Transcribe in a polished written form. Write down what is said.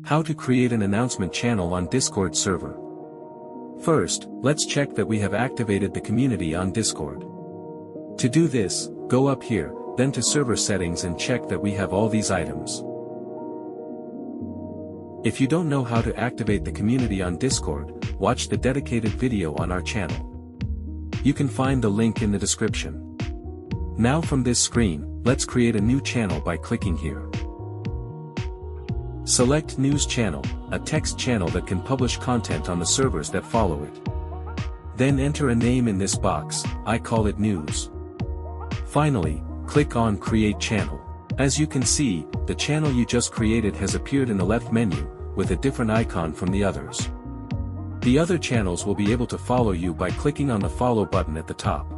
How to create an announcement channel on Discord server. First, let's check that we have activated the community on Discord. To do this, go up here, then to server settings and check that we have all these items. If you don't know how to activate the community on Discord, watch the dedicated video on our channel. You can find the link in the description. Now from this screen, let's create a new channel by clicking here. Select News Channel, a text channel that can publish content on the servers that follow it. Then enter a name in this box, I call it News. Finally, click on Create Channel. As you can see, the channel you just created has appeared in the left menu, with a different icon from the others. The other channels will be able to follow you by clicking on the follow button at the top.